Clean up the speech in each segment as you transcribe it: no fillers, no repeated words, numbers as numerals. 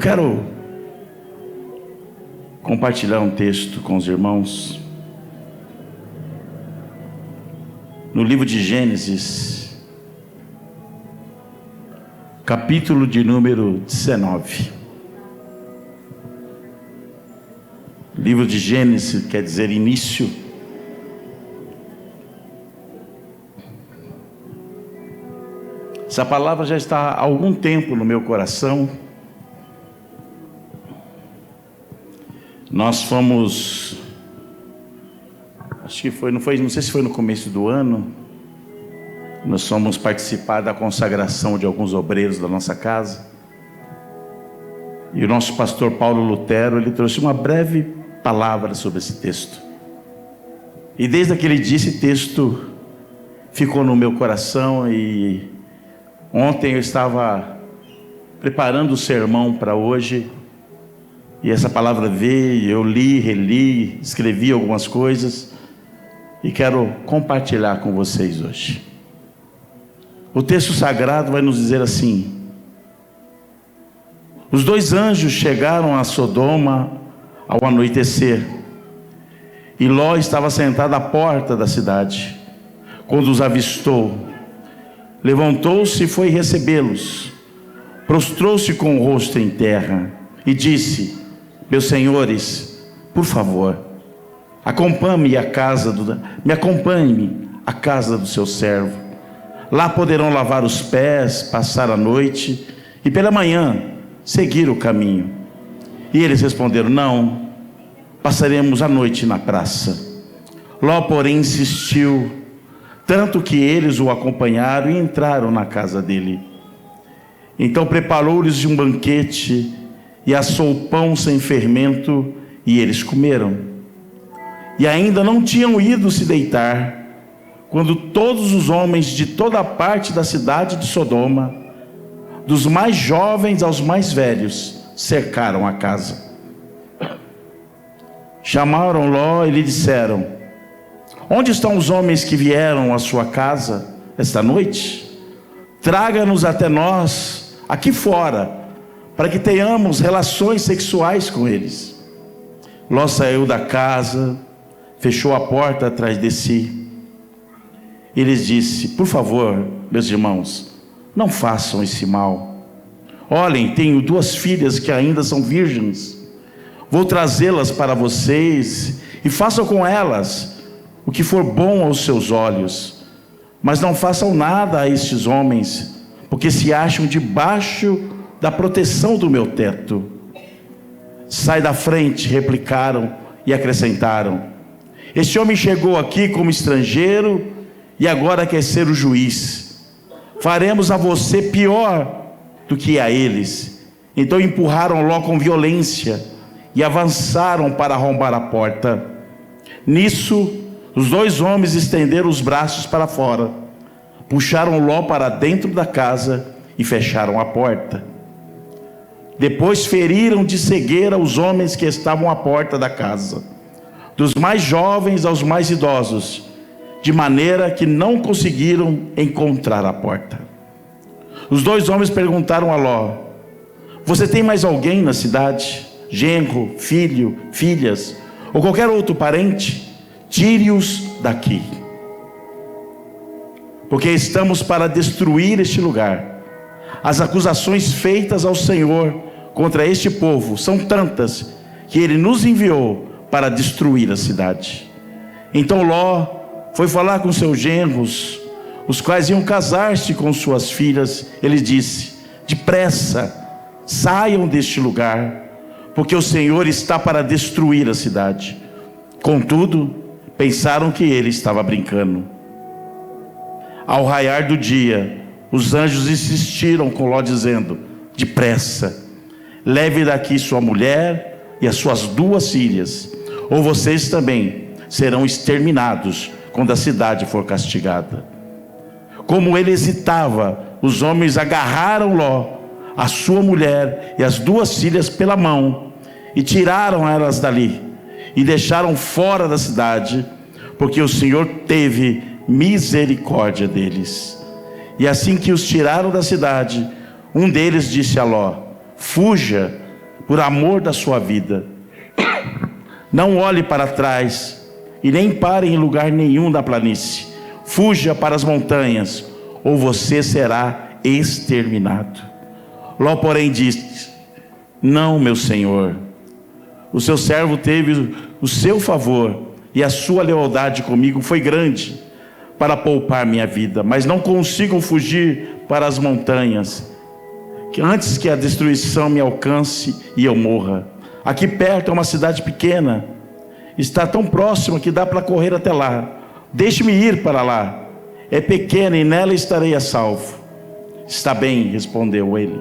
quero compartilhar um texto com os irmãos no livro de Gênesis, capítulo de número 19. Livro de Gênesis quer dizer início. Essa palavra já está há algum tempo no meu coração. Nós fomos, acho que foi, não sei se foi no começo do ano, nós fomos participar da consagração de alguns obreiros da nossa casa. E o nosso pastor Paulo Lutero, ele trouxe uma breve palavra sobre esse texto. E desde aquele dia esse texto ficou no meu coração. E ontem eu estava preparando o sermão para hoje, e essa palavra veio, eu li, reli, escrevi algumas coisas, e quero compartilhar com vocês hoje. O texto sagrado vai nos dizer assim: os dois anjos chegaram a Sodoma ao anoitecer, e Ló estava sentado à porta da cidade. Quando os avistou, levantou-se e foi recebê-los. Prostrou-se com o rosto em terra e disse: meus senhores, por favor, acompanhe-me à casa do seu servo. Lá poderão lavar os pés, passar a noite e pela manhã seguir o caminho. E eles responderam: não, passaremos a noite na praça. Ló, porém, insistiu, tanto que eles o acompanharam e entraram na casa dele. Então preparou-lhes um banquete e assou pão sem fermento, e eles comeram. E ainda não tinham ido se deitar, quando todos os homens de toda a parte da cidade de Sodoma, dos mais jovens aos mais velhos, cercaram a casa. Chamaram Ló e lhe disseram: onde estão os homens que vieram à sua casa esta noite? Traga-nos até nós, aqui fora, para que tenhamos relações sexuais com eles. Ló saiu da casa, fechou a porta atrás de si. E lhes disse: por favor, meus irmãos, não façam esse mal. Olhem, tenho 2 filhas que ainda são virgens. Vou trazê-las para vocês e façam com elas o que for bom aos seus olhos. Mas não façam nada a estes homens, porque se acham debaixo da proteção do meu teto. Sai da frente, replicaram e acrescentaram: este homem chegou aqui como estrangeiro e agora quer ser o juiz. Faremos a você pior do que a eles. Então empurraram Ló com violência e avançaram para arrombar a porta. Nisso, os 2 homens estenderam os braços para fora, puxaram Ló para dentro da casa e fecharam a porta. Depois feriram de cegueira os homens que estavam à porta da casa, dos mais jovens aos mais idosos, de maneira que não conseguiram encontrar a porta. Os 2 homens perguntaram a Ló: você tem mais alguém na cidade? Genro, filho, filhas, ou qualquer outro parente? Tire-os daqui, porque estamos para destruir este lugar. As acusações feitas ao Senhor contra este povo são tantas que ele nos enviou para destruir a cidade. Então Ló foi falar com seus genros, os quais iam casar-se com suas filhas. Ele disse: depressa, saiam deste lugar, porque o Senhor está para destruir a cidade. Contudo, pensaram que ele estava brincando. Ao raiar do dia, os anjos insistiram com Ló, dizendo: depressa, leve daqui sua mulher e as suas 2 filhas, ou vocês também serão exterminados quando a cidade for castigada. Como ele hesitava, os homens agarraram Ló, a sua mulher e as 2 filhas pela mão, e tiraram elas dali, e deixaram fora da cidade, porque o Senhor teve misericórdia deles. E assim que os tiraram da cidade, um deles disse a Ló: fuja, por amor da sua vida. Não olhe para trás e nem pare em lugar nenhum da planície. Fuja para as montanhas, ou você será exterminado. Ló, porém, disse: não, meu senhor, o seu servo teve o seu favor, e a sua lealdade comigo foi grande, para poupar minha vida, mas não consigo fugir para as montanhas, que antes que a destruição me alcance e eu morra. Aqui perto é uma cidade pequena, está tão próxima que dá para correr até lá. Deixe-me ir para lá, é pequena e nela estarei a salvo. Está bem, respondeu ele,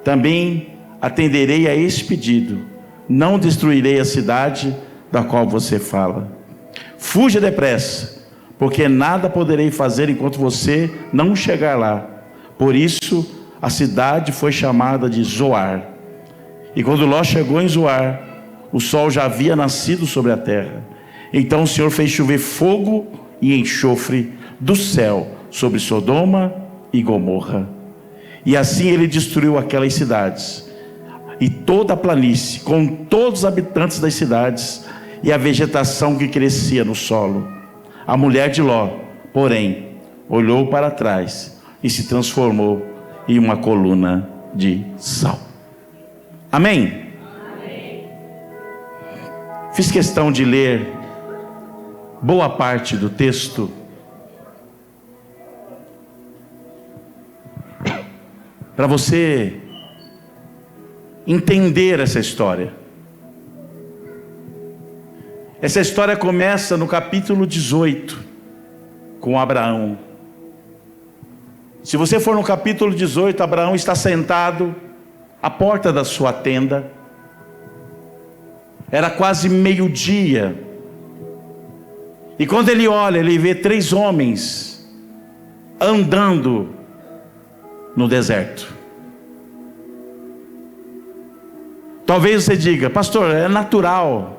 também atenderei a esse pedido, não destruirei a cidade da qual você fala. Fuja depressa, porque nada poderei fazer enquanto você não chegar lá. Por isso a cidade foi chamada de Zoar. E quando Ló chegou em Zoar, o sol já havia nascido sobre a terra. Então o Senhor fez chover fogo e enxofre do céu sobre Sodoma e Gomorra. E assim ele destruiu aquelas cidades e toda a planície, com todos os habitantes das cidades e a vegetação que crescia no solo. A mulher de Ló, porém, olhou para trás e se transformou em uma coluna de sal. Amém? Amém. Fiz questão de ler boa parte do texto para você entender essa história. Essa história começa no capítulo 18, com Abraão. Se você for no capítulo 18, Abraão está sentado à porta da sua tenda. Era quase meio-dia. E quando ele olha, ele vê 3 homens andando no deserto. Talvez você diga: pastor, é natural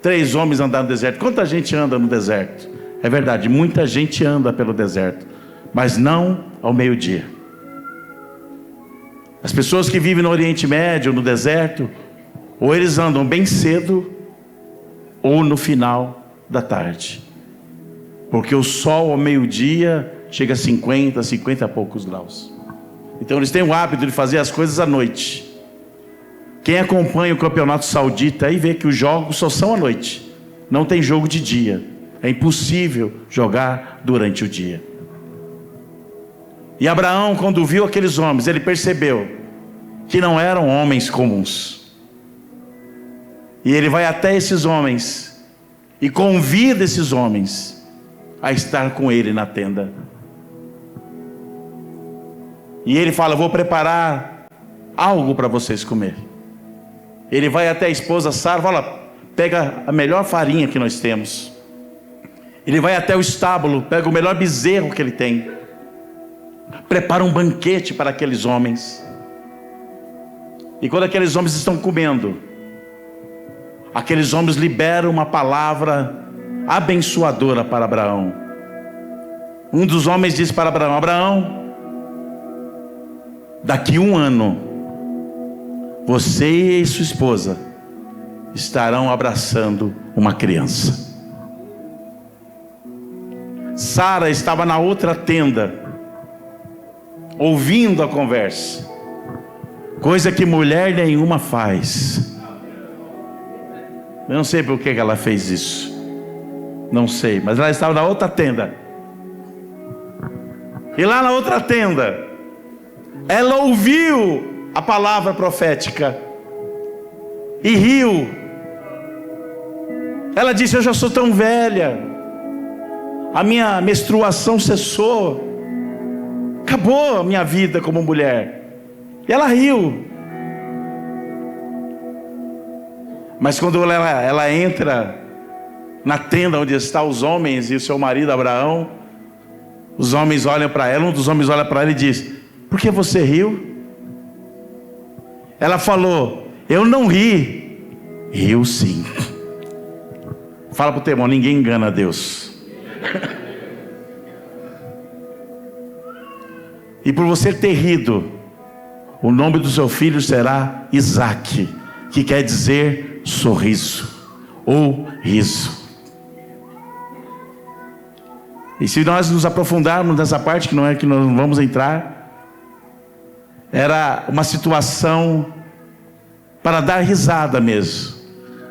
3 homens andar no deserto. Quanta gente anda no deserto? É verdade, muita gente anda pelo deserto, mas não ao meio-dia. As pessoas que vivem no Oriente Médio, no deserto, ou eles andam bem cedo, ou no final da tarde, porque o sol ao meio-dia chega a 50 e poucos graus. Então eles têm o hábito de fazer as coisas à noite. Quem acompanha o campeonato saudita aí vê que os jogos só são à noite, não tem jogo de dia. É impossível jogar durante o dia. E Abraão, quando viu aqueles homens, ele percebeu que não eram homens comuns. E ele vai até esses homens e convida esses homens a estar com ele na tenda. E ele fala: vou preparar algo para vocês comer. Ele vai até a esposa Sara, fala: pega a melhor farinha que nós temos. Ele vai até o estábulo, pega o melhor bezerro que ele tem, prepara um banquete para aqueles homens. E quando aqueles homens estão comendo, aqueles homens liberam uma palavra abençoadora para Abraão. Um dos homens diz para Abraão: Abraão, daqui 1 ano, você e sua esposa estarão abraçando uma criança. Sara estava na outra tenda, ouvindo a conversa, coisa que mulher nenhuma faz. Eu não sei por que ela fez isso, não sei, mas ela estava na outra tenda. E lá na outra tenda, ela ouviu a palavra profética e riu. Ela disse: eu já sou tão velha, a minha menstruação cessou, acabou a minha vida como mulher. E ela riu. Mas quando ela entra na tenda onde estão os homens e o seu marido Abraão, os homens olham para ela. Um dos homens olha para ela e diz: por que você riu? Ela falou: eu não ri. Riu sim. Fala para o teu irmão: ninguém engana Deus. E por você ter rido, o nome do seu filho será Isaque, que quer dizer sorriso ou riso. E se nós nos aprofundarmos nessa parte, que não é que nós vamos entrar, era uma situação para dar risada mesmo.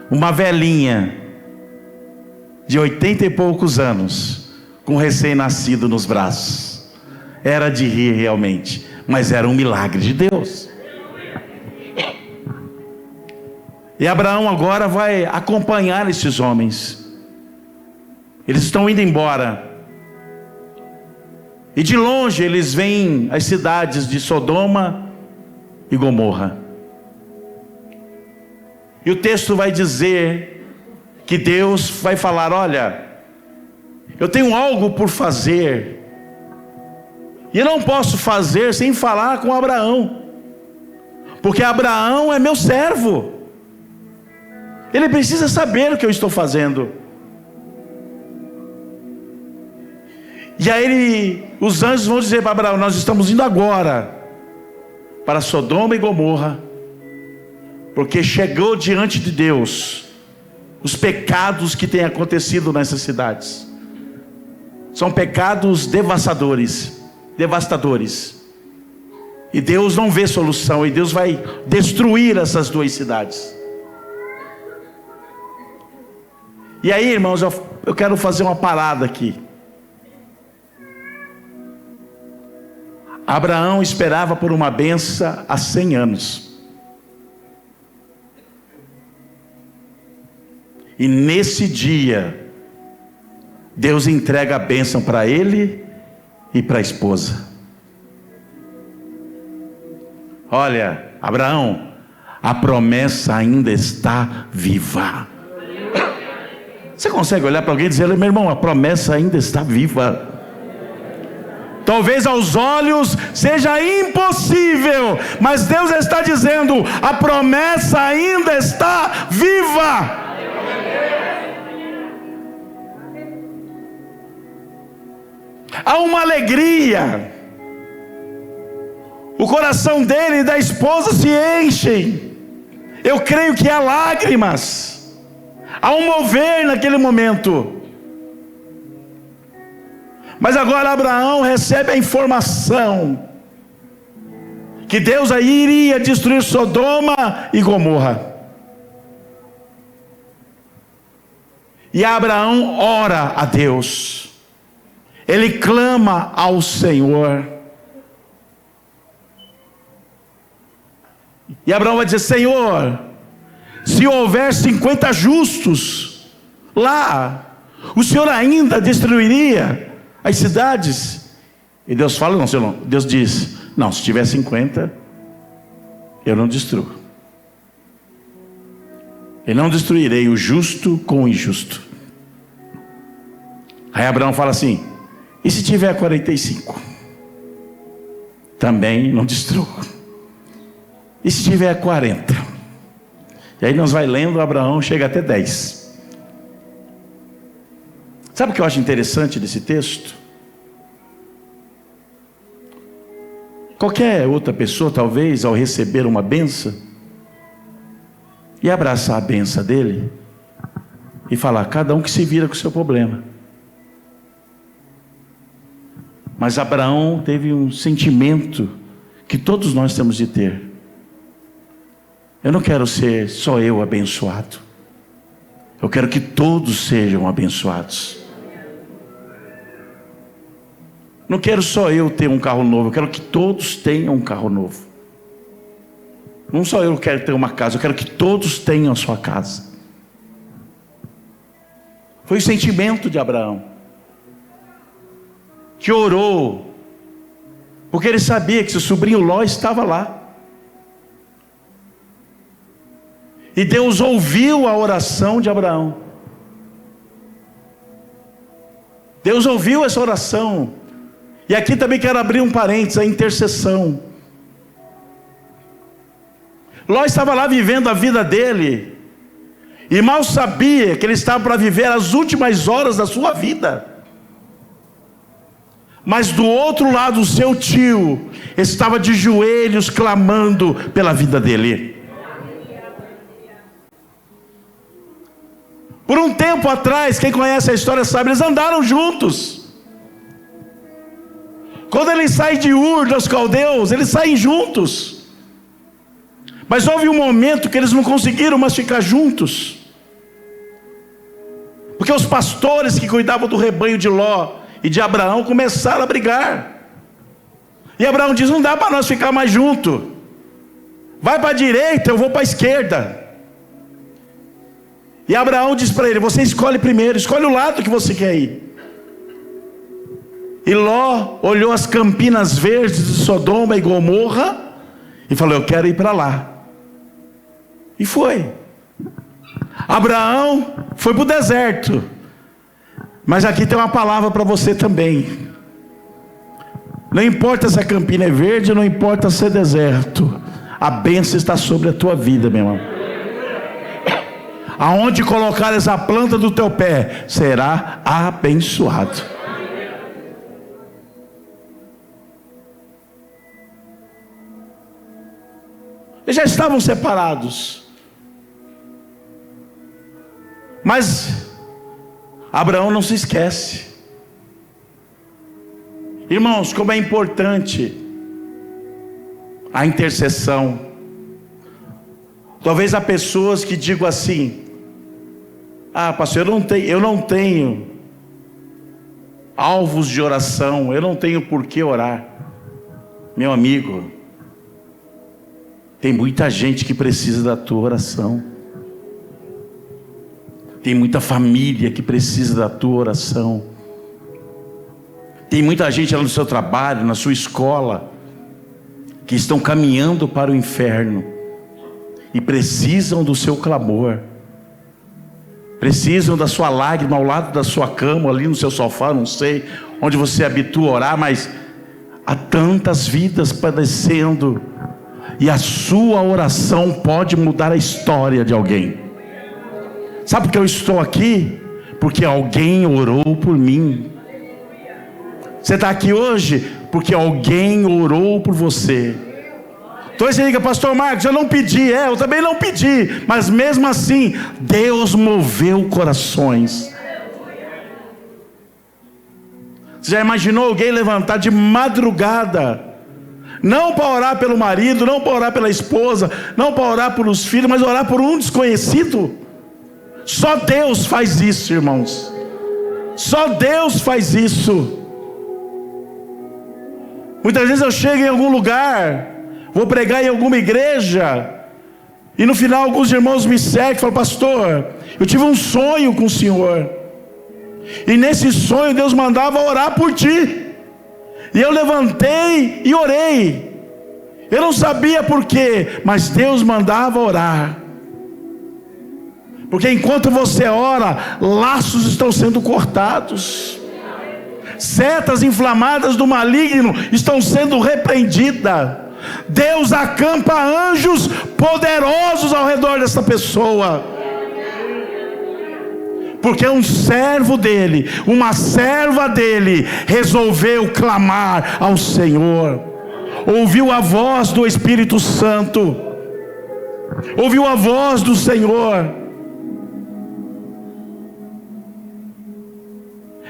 Uma velhinha de 80 e poucos anos, com um recém-nascido nos braços. Era de rir realmente, mas era um milagre de Deus. E Abraão agora vai acompanhar esses homens. Eles estão indo embora. E de longe eles veem as cidades de Sodoma e Gomorra. E o texto vai dizer que Deus vai falar: olha, eu tenho algo por fazer, e eu não posso fazer sem falar com Abraão, porque Abraão é meu servo, ele precisa saber o que eu estou fazendo. E aí os anjos vão dizer para Abraão: nós estamos indo agora para Sodoma e Gomorra, porque chegou diante de Deus os pecados que têm acontecido nessas cidades. São pecados devastadores. E Deus não vê solução, e Deus vai destruir essas duas cidades. E aí, irmãos, eu quero fazer uma parada aqui. Abraão esperava por uma bênção há 100 anos. E nesse dia, Deus entrega a bênção para ele e para a esposa. Olha, Abraão, a promessa ainda está viva. Você consegue olhar para alguém e dizer: meu irmão, a promessa ainda está viva. Talvez aos olhos seja impossível, mas Deus está dizendo: a promessa ainda está viva. Há uma alegria, o coração dele e da esposa se enchem. Eu creio que há lágrimas, há um mover naquele momento. Mas agora Abraão recebe a informação que Deus aí iria destruir Sodoma e Gomorra. E Abraão ora a Deus, ele clama ao Senhor. E Abraão vai dizer: Senhor, se houver 50 justos lá, o Senhor ainda destruiria as cidades? E Deus fala: não, Senhor. Deus diz: não, se tiver 50, eu não destruo. Eu não destruirei o justo com o injusto. Aí Abraão fala assim: e se tiver 45? Também não destruo. E se tiver 40? E aí nós vai lendo, Abraão chega até 10. Sabe o que eu acho interessante desse texto? Qualquer outra pessoa, talvez, ao receber uma benção e abraçar a benção dele e falar: cada um que se vira com o seu problema. Mas Abraão teve um sentimento que todos nós temos de ter: eu não quero ser só eu abençoado, eu quero que todos sejam abençoados. Não quero só eu ter um carro novo, eu quero que todos tenham um carro novo. Não só eu quero ter uma casa, eu quero que todos tenham a sua casa. Foi o sentimento de Abraão, que orou, porque ele sabia que seu sobrinho Ló estava lá. E Deus ouviu a oração de Abraão. Deus ouviu essa oração. E aqui também quero abrir um parênteses: a intercessão. Ló estava lá vivendo a vida dele, e mal sabia que ele estava para viver as últimas horas da sua vida. Mas do outro lado, o seu tio estava de joelhos clamando pela vida dele. Por um tempo atrás, quem conhece a história sabe, eles andaram juntos. Quando eles saem de Ur dos Caldeus, eles saem juntos. Mas houve um momento que eles não conseguiram mais ficar juntos. Porque os pastores que cuidavam do rebanho de Ló e de Abraão começaram a brigar. E Abraão diz: não dá para nós ficar mais juntos. Vai para a direita, eu vou para a esquerda. E Abraão diz para ele: você escolhe primeiro, escolhe o lado que você quer ir. E Ló olhou as campinas verdes de Sodoma e Gomorra e falou: eu quero ir para lá. E foi. Abraão foi para o deserto. Mas aqui tem uma palavra para você também. Não importa se a campina é verde, não importa se é deserto, a bênção está sobre a tua vida, meu irmão. Aonde colocares a planta do teu pé, será abençoado. Eles já estavam separados. Mas Abraão não se esquece. Irmãos, como é importante a intercessão. Talvez há pessoas que digam assim: ah, pastor, eu não tenho alvos de oração, eu não tenho por que orar. Meu amigo, tem muita gente que precisa da tua oração. Tem muita família que precisa da tua oração. Tem muita gente lá no seu trabalho, na sua escola, que estão caminhando para o inferno e precisam do seu clamor. Precisam da sua lágrima ao lado da sua cama, ali no seu sofá, não sei onde você habitua a orar, mas há tantas vidas padecendo, e a sua oração pode mudar a história de alguém. Sabe por que eu estou aqui? Porque alguém orou por mim. Você está aqui hoje porque alguém orou por você. Então você diga: pastor Marcos, eu não pedi. Eu também não pedi, mas mesmo assim Deus moveu corações. Você já imaginou alguém levantar de madrugada, não para orar pelo marido, não para orar pela esposa, não para orar pelos filhos, mas orar por um desconhecido? Só Deus faz isso, irmãos. Só Deus faz isso. Muitas vezes eu chego em algum lugar, vou pregar em alguma igreja, e no final alguns irmãos me seguem e falam: pastor, eu tive um sonho com o senhor, e nesse sonho Deus mandava orar por ti, e eu levantei e orei. Eu não sabia por quê, mas Deus mandava orar. Porque enquanto você ora, laços estão sendo cortados, setas inflamadas do maligno estão sendo repreendidas. Deus acampa anjos poderosos ao redor dessa pessoa, porque um servo dele, uma serva dele, resolveu clamar ao Senhor, ouviu a voz do Espírito Santo, ouviu a voz do Senhor.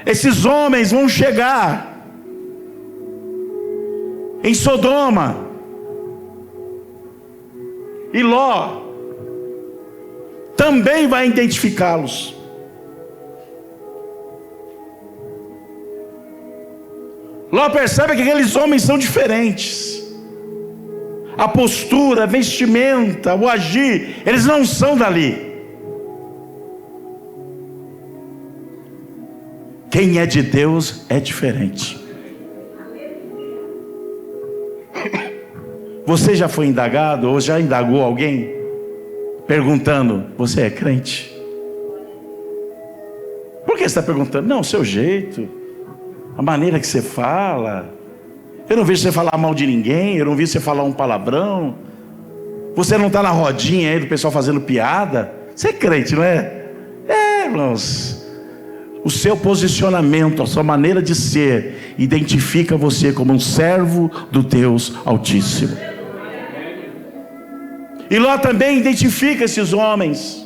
Esses homens vão chegar em Sodoma, e Ló também vai identificá-los. Ló percebe que aqueles homens são diferentes. A postura, a vestimenta, o agir, eles não são dali. Quem é de Deus é diferente. Você já foi indagado ou já indagou alguém perguntando: você é crente? Por que você está perguntando? Não, o seu jeito, a maneira que você fala. Eu não vejo você falar mal de ninguém, eu não vi você falar um palavrão. Você não está na rodinha aí do pessoal fazendo piada. Você é crente, não é? É, irmãos. o seu posicionamento, a sua maneira de ser, identifica você como um servo do Deus Altíssimo. E Ló também identifica esses homens.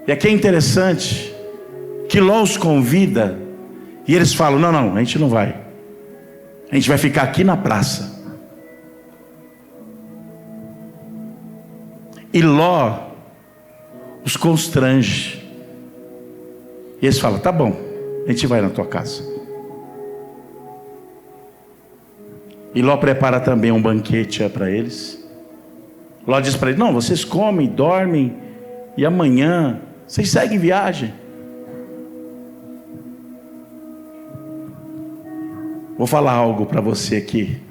E aqui é interessante que Ló os convida e eles falam: não, a gente não vai. A gente vai ficar aqui na praça. E Ló os constrange. E eles falam: tá bom, a gente vai na tua casa. E Ló prepara também um banquete para eles. Ló diz para eles: não, vocês comem, dormem, e amanhã vocês seguem viagem. Vou falar algo para você aqui.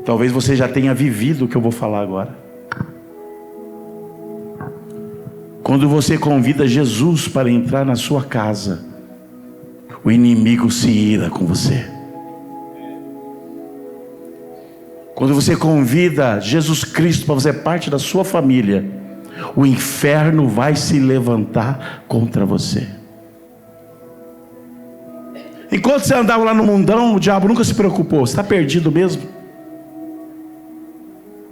Talvez você já tenha vivido o que eu vou falar agora. Quando você convida Jesus para entrar na sua casa, o inimigo se ira com você. Quando você convida Jesus Cristo para fazer parte da sua família, o inferno vai se levantar contra você. Enquanto você andava lá no mundão, o diabo nunca se preocupou. Você está perdido mesmo?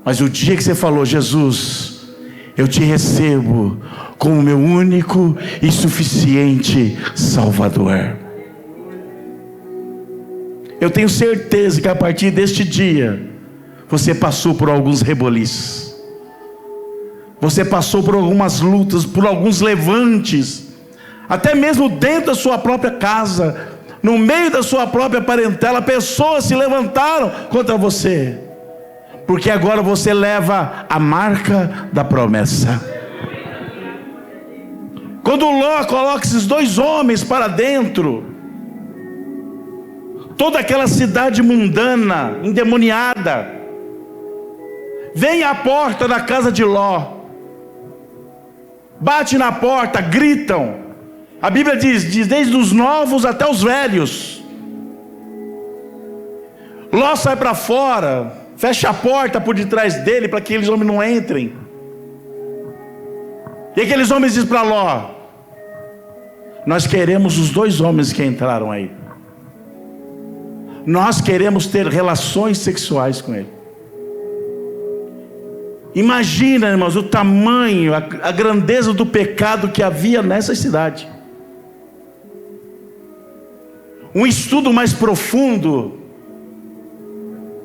Mas o dia que você falou: Jesus, eu te recebo como meu único e suficiente Salvador, eu tenho certeza que a partir deste dia você passou por alguns reboliços, você passou por algumas lutas, por alguns levantes, até mesmo dentro da sua própria casa, no meio da sua própria parentela, pessoas se levantaram contra você, porque agora você leva a marca da promessa. Quando Ló coloca esses dois homens para dentro, toda aquela cidade mundana, endemoniada, vem à porta da casa de Ló, bate na porta, gritam. A Bíblia diz desde os novos até os velhos. Ló sai para fora, fecha a porta por detrás dele para que aqueles homens não entrem. E aqueles homens dizem para Ló: nós queremos os dois homens que entraram aí. Nós queremos ter relações sexuais com ele. Imagina, irmãos, o tamanho, a grandeza do pecado que havia nessa cidade. Um estudo mais profundo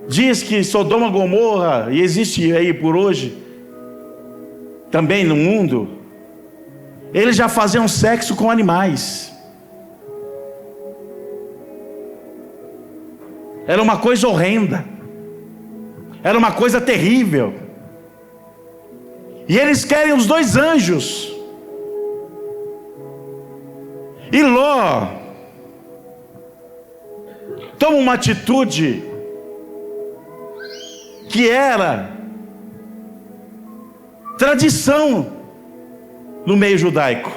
diz que Sodoma e Gomorra, e existe aí por hoje, também no mundo, eles já faziam sexo com animais. Era uma coisa horrenda, era uma coisa terrível. E eles querem os dois anjos. E Ló toma uma atitude que era tradição no meio judaico,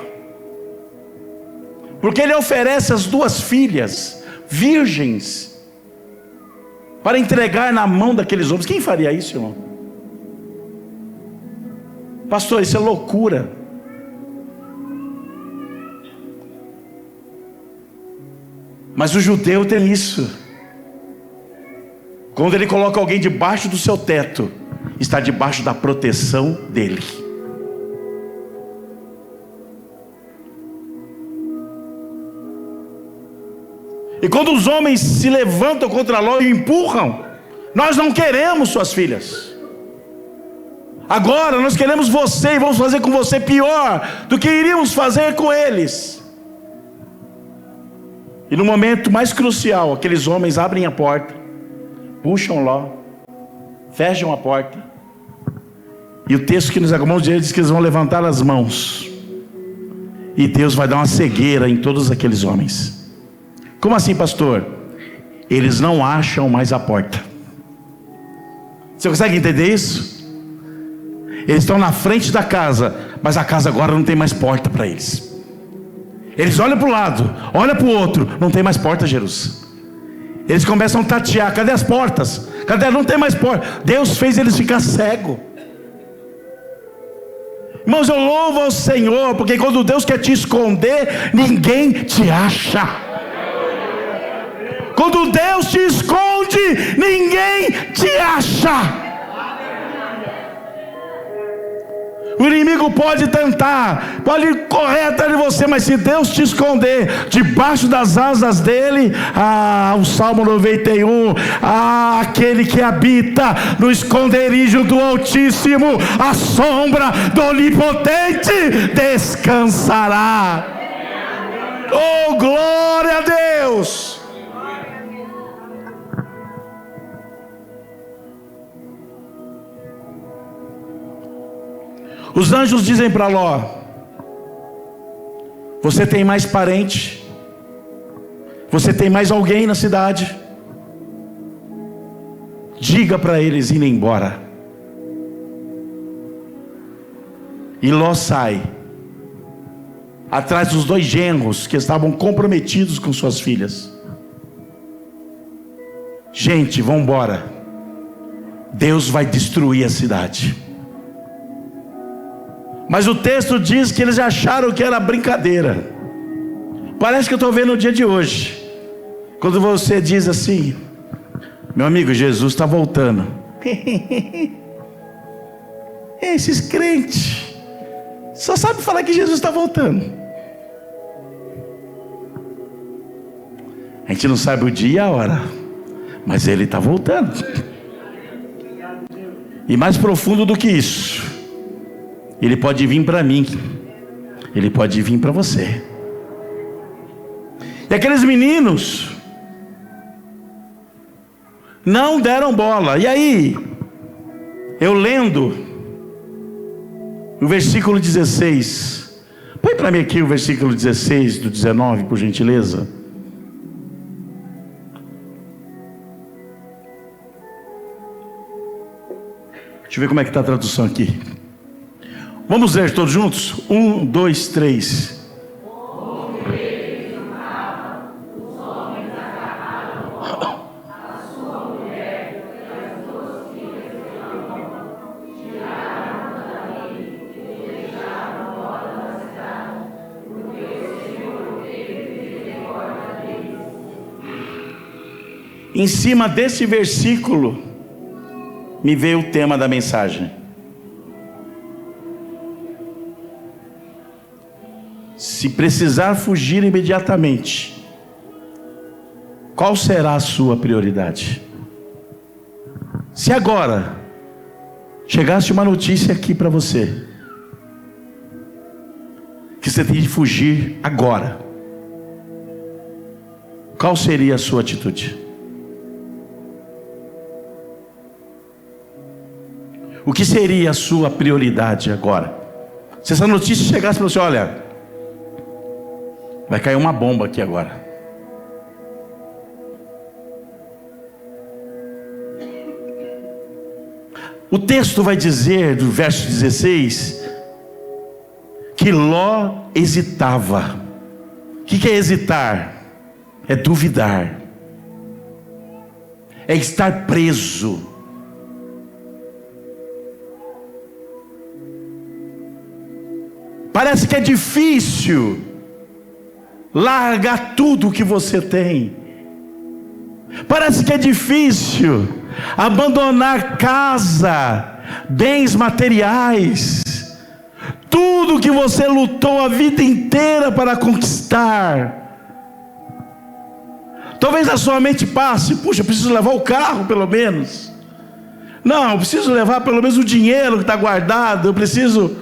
porque ele oferece as duas filhas virgens para entregar na mão daqueles homens. Quem faria isso, irmão? Pastor, isso é loucura. Mas o judeu tem isso. Quando ele coloca alguém debaixo do seu teto, está debaixo da proteção dele. E quando os homens se levantam contra Ló e empurram: nós não queremos suas filhas. Agora nós queremos você e vamos fazer com você pior do que iríamos fazer com eles. E no momento mais crucial, aqueles homens abrem a porta, puxam Ló, fecham a porta. E o texto que nos acabamos de ler diz que eles vão levantar as mãos. E Deus vai dar uma cegueira em todos aqueles homens. Como assim, pastor? Eles não acham mais a porta. Você consegue entender isso? Eles estão na frente da casa, mas a casa agora não tem mais porta para eles. Eles olham para o lado, olham para o outro, não tem mais porta, Jerusalém. Eles começam a tatear: cadê as portas? Cadê? Não tem mais porta. Deus fez eles ficar cegos. Irmãos, eu louvo ao Senhor, porque quando Deus quer te esconder, ninguém te acha. Quando Deus te esconde, ninguém te acha. O inimigo pode tentar, pode correr atrás de você, mas se Deus te esconder debaixo das asas dele, o Salmo 91, aquele que habita no esconderijo do Altíssimo, a sombra do Onipotente descansará. Oh, glória a Deus! Os anjos dizem para Ló: você tem mais parente? Você tem mais alguém na cidade? Diga para eles irem embora. E Ló sai atrás dos 2 genros que estavam comprometidos com suas filhas. Gente, vamos embora. Deus vai destruir a cidade. Mas o texto diz que eles acharam que era brincadeira. Parece que eu estou vendo o dia de hoje, quando você diz assim: meu amigo, Jesus está voltando. Esses crentes só sabem falar que Jesus está voltando. A gente não sabe o dia e a hora, mas Ele está voltando. E mais profundo do que isso, Ele pode vir para mim, Ele pode vir para você. E aqueles meninos não deram bola. E aí, eu lendo o versículo 16, põe para mim aqui o versículo 16 do 19, por gentileza. Deixa eu ver como é que está a tradução aqui. Vamos ler todos juntos? 1, 2, 3. Em cima desse versículo me veio o tema da mensagem. Se precisar fugir imediatamente, qual será a sua prioridade? Se agora chegasse uma notícia aqui para você, que você tem de fugir agora, qual seria a sua atitude? O que seria a sua prioridade agora? Se essa notícia chegasse para você: olha, vai cair uma bomba aqui agora. O texto vai dizer, do verso 16, que Ló hesitava. O que é hesitar? É duvidar, é estar preso. Parece que é difícil largar tudo que você tem. Parece que é difícil abandonar casa, bens materiais, tudo que você lutou a vida inteira para conquistar. Talvez a sua mente passe: puxa, eu preciso levar o carro pelo menos. Não, eu preciso levar pelo menos o dinheiro que está guardado. Eu preciso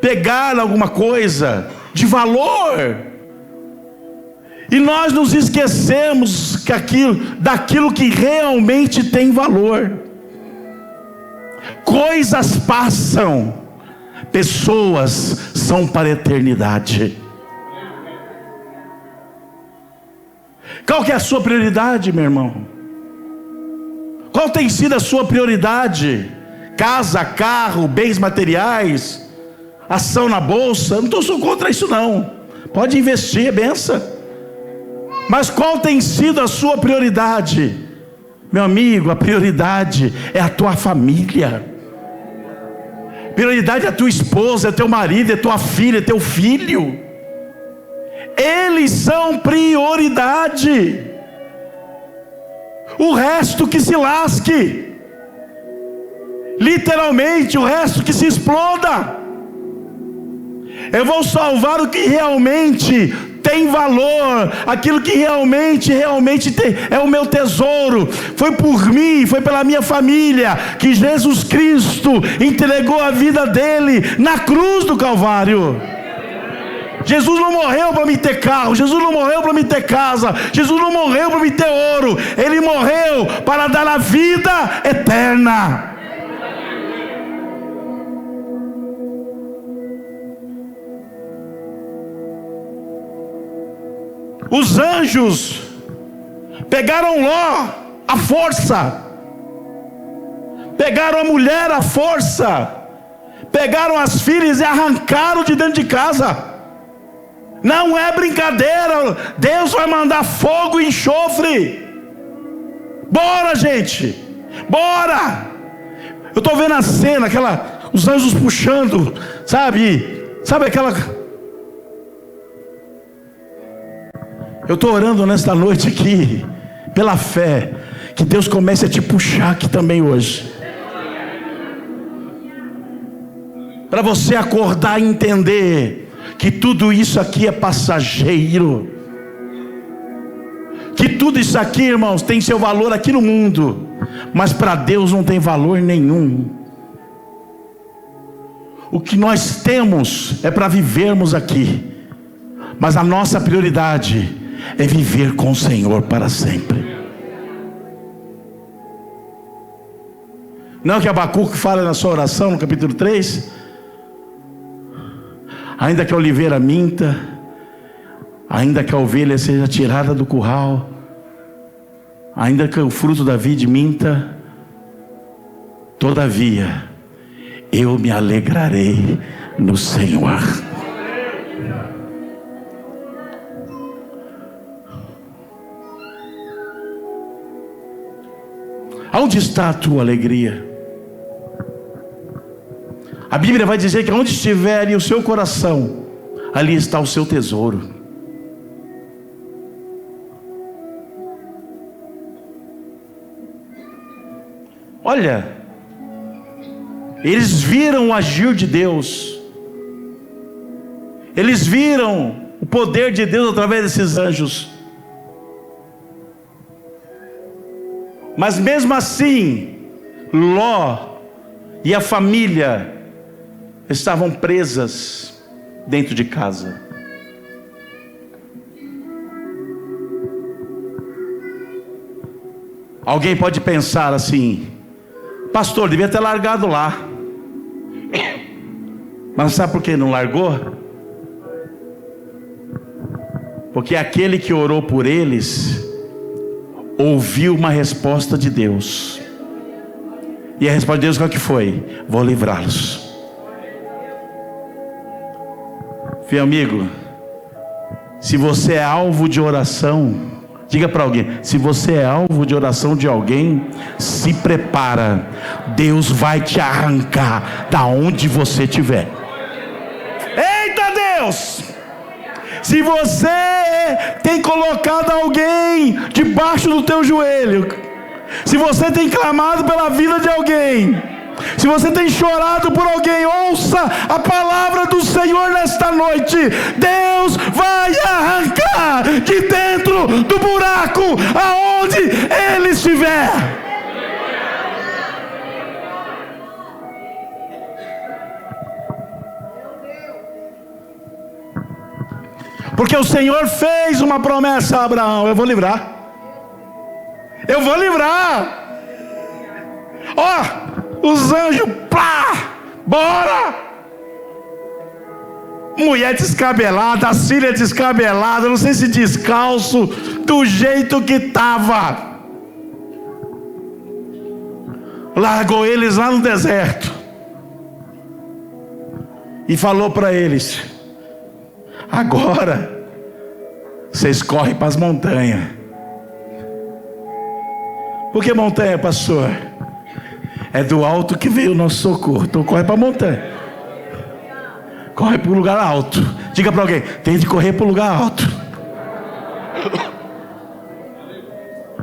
pegar alguma coisa de valor. E nós nos esquecemos daquilo que realmente tem valor. Coisas passam, pessoas são para a eternidade. Qual que é a sua prioridade, meu irmão? Qual tem sido a sua prioridade? Casa, carro, bens materiais, ação na bolsa? Não estou contra isso não. Pode investir, é benção. Mas qual tem sido a sua prioridade? Meu amigo, a prioridade é a tua família. Prioridade é a tua esposa, é teu marido, é tua filha, é teu filho. Eles são prioridade. O resto que se lasque. Literalmente, o resto que se exploda. Eu vou salvar o que realmente tem valor, aquilo que realmente tem, é o meu tesouro. Foi por mim, foi pela minha família que Jesus Cristo entregou a vida dele na cruz do Calvário. Jesus não morreu para me ter carro, Jesus não morreu para me ter casa, Jesus não morreu para me ter ouro, Ele morreu para dar a vida eterna. Os anjos pegaram Ló à força, pegaram a mulher à força, pegaram as filhas e arrancaram de dentro de casa. Não é brincadeira, Deus vai mandar fogo e enxofre. Bora, gente, bora. Eu estou vendo a cena, os anjos puxando, sabe aquela... Eu estou orando nesta noite aqui, pela fé, que Deus comece a te puxar aqui também hoje, para você acordar e entender que tudo isso aqui é passageiro, que tudo isso aqui, irmãos, tem seu valor aqui no mundo, mas para Deus não tem valor nenhum. O que nós temos é para vivermos aqui, mas a nossa prioridade é viver com o Senhor para sempre. Não é o que Abacuque fala na sua oração no capítulo 3? Ainda que a oliveira minta, ainda que a ovelha seja tirada do curral, ainda que o fruto da vide minta, todavia eu me alegrarei no Senhor. Onde está a tua alegria? A Bíblia vai dizer que onde estiver o seu coração, ali está o seu tesouro. Olha, eles viram o agir de Deus, eles viram o poder de Deus através desses anjos. Mas mesmo assim, Ló e a família estavam presas dentro de casa. Alguém pode pensar assim: pastor, devia ter largado lá. Mas sabe por que não largou? Porque aquele que orou por eles ouviu uma resposta de Deus. E a resposta de Deus qual que foi? Vou livrá-los. Filho amigo, se você é alvo de oração, diga para alguém: se você é alvo de oração de alguém, se prepara, Deus vai te arrancar da onde você estiver. Eita Deus! Se você tem colocado alguém debaixo do teu joelho, se você tem clamado pela vida de alguém, se você tem chorado por alguém, ouça a palavra do Senhor nesta noite. Deus vai arrancar de dentro do buraco aonde ele estiver. Porque o Senhor fez uma promessa a Abraão: eu vou livrar. Eu vou livrar. Ó, os anjos, plá, bora. Mulher descabelada, as filhas descabeladas, não sei se descalço, do jeito que estava. Largou eles lá no deserto e falou para eles: agora vocês correm para as montanhas. Por que montanha, pastor? É do alto que veio o nosso socorro. Então corre para a montanha. Corre para o lugar alto. Diga para alguém: tente correr para o lugar alto.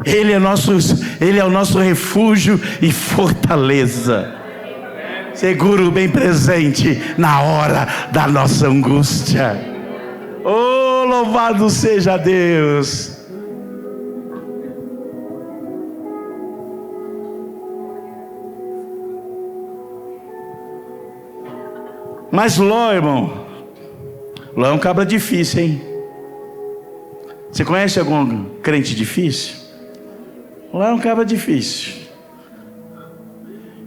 Ele é o nosso refúgio e fortaleza, seguro bem presente na hora da nossa angústia. Oh, louvado seja Deus! Mas Ló, irmão, Ló é um cabra difícil, hein? Você conhece algum crente difícil? Ló é um cabra difícil.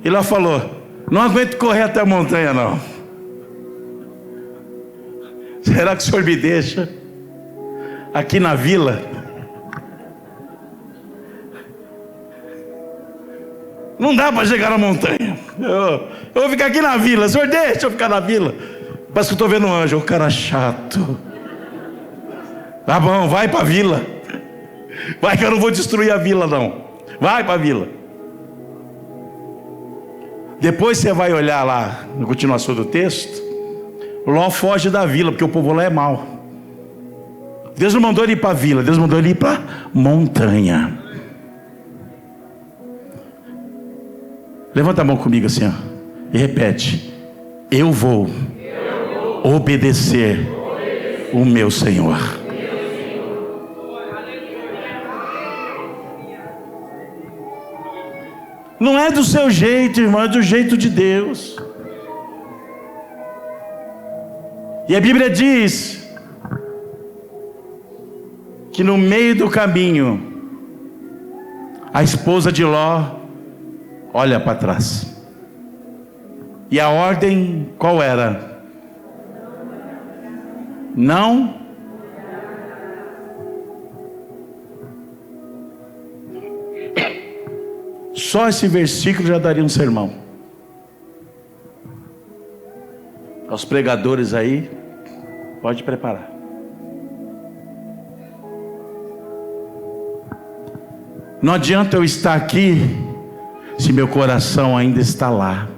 E Ló falou: não aguento correr até a montanha, não. Será que o senhor me deixa aqui na vila? Não dá para chegar na montanha. Eu vou ficar aqui na vila. O senhor deixa eu ficar na vila? Parece que eu estou vendo um anjo. O cara chato. Tá bom, vai para a vila. Vai que eu não vou destruir a vila, não. Vai para a vila. Depois você vai olhar lá na continuação do texto. Ló foge da vila, porque o povo lá é mau. Deus não mandou ele ir para a vila, Deus mandou ele ir para a montanha. Levanta a mão comigo assim, ó, e repete: eu vou obedecer o meu Senhor. Não é do seu jeito, irmão, é do jeito de Deus. E a Bíblia diz que no meio do caminho, a esposa de Ló olha para trás. E a ordem qual era? Não. Só esse versículo já daria um sermão. Aos pregadores aí, pode preparar. Não adianta eu estar aqui se meu coração ainda está lá.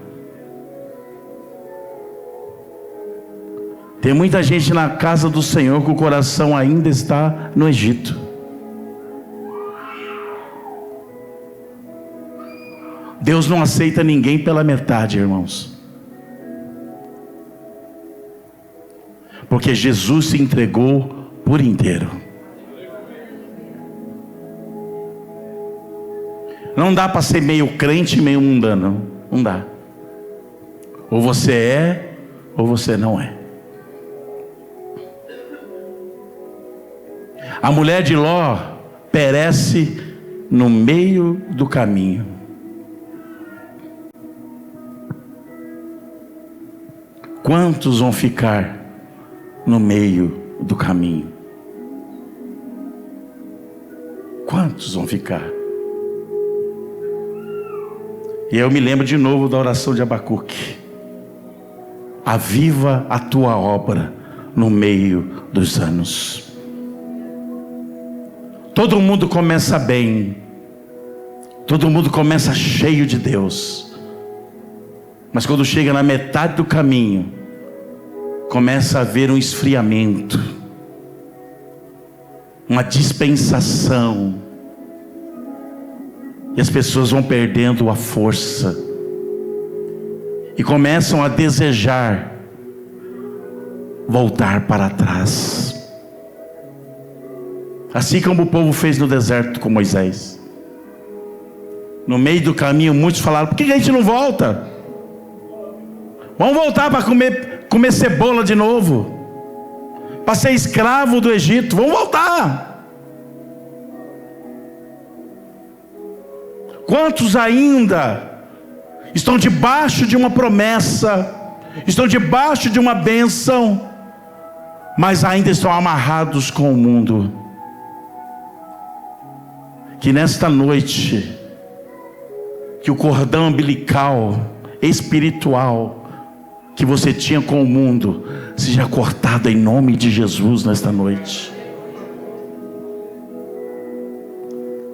Tem muita gente na casa do Senhor que o coração ainda está no Egito. Deus não aceita ninguém pela metade, irmãos. Porque Jesus se entregou por inteiro. Não dá para ser meio crente e meio mundano. Não dá. Ou você é, ou você não é. A mulher de Ló perece no meio do caminho. Quantos vão ficar no meio do caminho? Quantos vão ficar? E eu me lembro de novo da oração de Abacuque: aviva a tua obra no meio dos anos. Todo mundo começa bem, todo mundo começa cheio de Deus, mas quando chega na metade do caminho, começa a haver um esfriamento, uma dispensação, e as pessoas vão perdendo a força e começam a desejar voltar para trás, assim como o povo fez no deserto com Moisés. No meio do caminho muitos falaram: por que a gente não volta? Vamos voltar para comer cebola de novo, para ser escravo do Egito. Vamos voltar. Quantos ainda estão debaixo de uma promessa, estão debaixo de uma bênção, mas ainda estão amarrados com o mundo? Que nesta noite, que o cordão umbilical espiritual que você tinha com o mundo seja cortado em nome de Jesus nesta noite.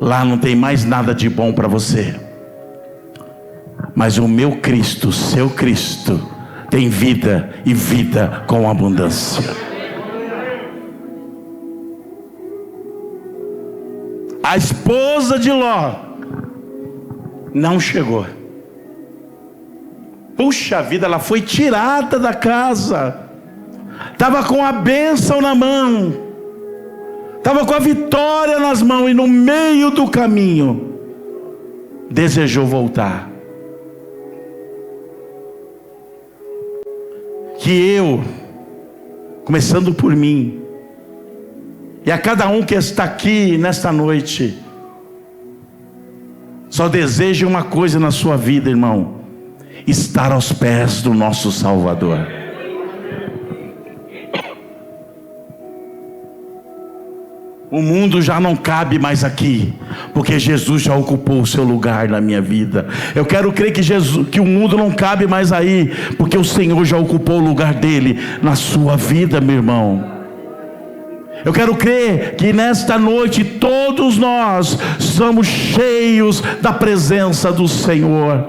Lá não tem mais nada de bom para você. Mas o meu Cristo, o seu Cristo, tem vida e vida com abundância. A esposa de Ló não chegou. Puxa vida, ela foi tirada da casa, estava com a bênção na mão, estava com a vitória nas mãos, e no meio do caminho desejou voltar. Que eu, começando por mim, e a cada um que está aqui nesta noite, só deseje uma coisa na sua vida, irmão: estar aos pés do nosso Salvador. O mundo já não cabe mais aqui, porque Jesus já ocupou o seu lugar na minha vida. Eu quero crer que o mundo não cabe mais aí, porque o Senhor já ocupou o lugar dele na sua vida, meu irmão. Eu quero crer que nesta noite todos nós somos cheios da presença do Senhor.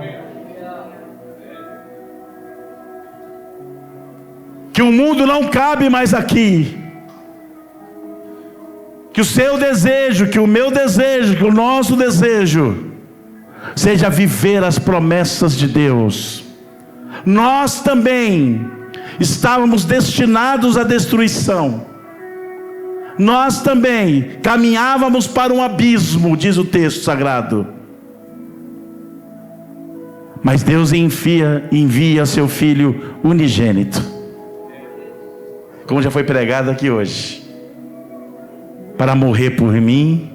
Que o mundo não cabe mais aqui. Que o seu desejo, que o meu desejo, que o nosso desejo seja viver as promessas de Deus. Nós também estávamos destinados à destruição. Nós também caminhávamos para um abismo, diz o texto sagrado. Mas Deus envia seu Filho unigênito, como já foi pregado aqui hoje, para morrer por mim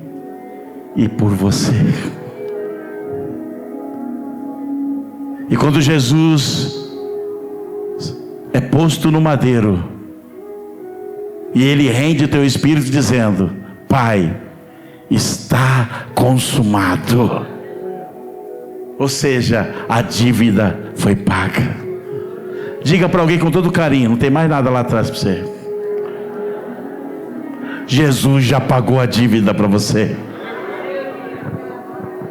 e por você. E quando Jesus é posto no madeiro, e ele rende o teu espírito dizendo: Pai, está consumado. Ou seja, a dívida foi paga. Diga para alguém com todo carinho: não tem mais nada lá atrás para você. Jesus já pagou a dívida para você.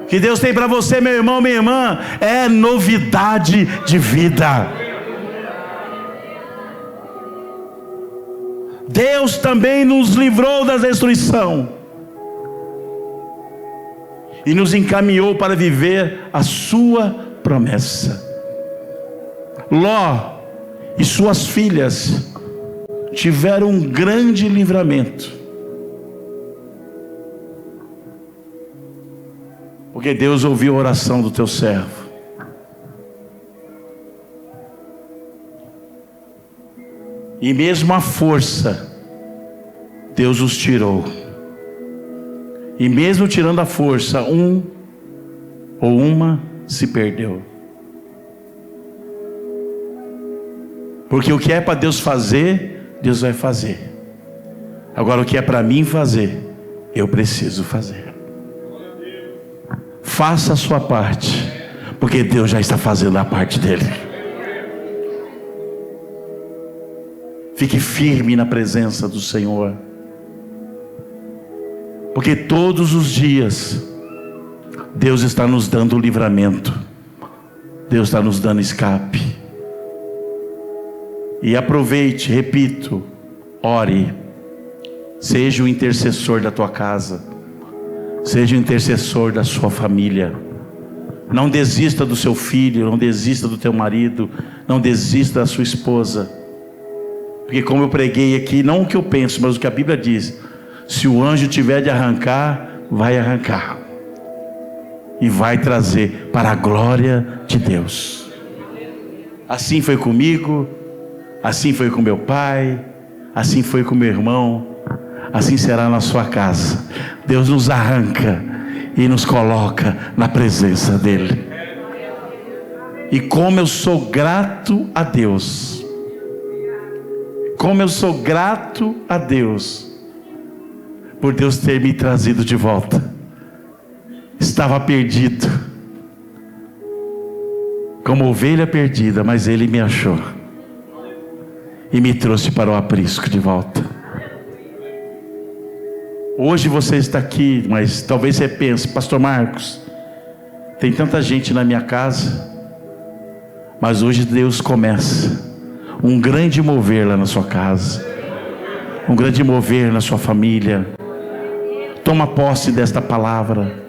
O que Deus tem para você, meu irmão, minha irmã, é novidade de vida. Deus também nos livrou da destruição e nos encaminhou para viver a sua promessa. Ló e suas filhas tiveram um grande livramento, porque Deus ouviu a oração do teu servo. E mesmo a força, Deus os tirou. E mesmo tirando a força, um ou uma se perdeu. Porque o que é para Deus fazer, Deus vai fazer. Agora o que é para mim fazer, eu preciso fazer. Faça a sua parte, porque Deus já está fazendo a parte dele. Fique firme na presença do Senhor, porque todos os dias Deus está nos dando livramento, Deus está nos dando escape. E aproveite, repito, ore, seja o intercessor da tua casa, seja o intercessor da sua família. Não desista do seu filho, não desista do teu marido, não desista da sua esposa. Porque como eu preguei aqui, não o que eu penso, mas o que a Bíblia diz: se o anjo tiver de arrancar, vai arrancar, e vai trazer para a glória de Deus. Assim foi comigo, assim foi com meu pai, assim foi com meu irmão, assim será na sua casa. Deus nos arranca e nos coloca na presença dele. E como eu sou grato a Deus, como eu sou grato a Deus, por Deus ter me trazido de volta. Estava perdido, como ovelha perdida, mas Ele me achou e me trouxe para o aprisco de volta. Hoje você está aqui, mas talvez você pense: Pastor Marcos, tem tanta gente na minha casa, Mas hoje Deus começa um grande mover lá na sua casa, um grande mover na sua família. Toma posse desta palavra,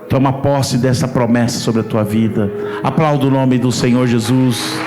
toma posse dessa promessa sobre a tua vida. Aplauda o nome do Senhor Jesus.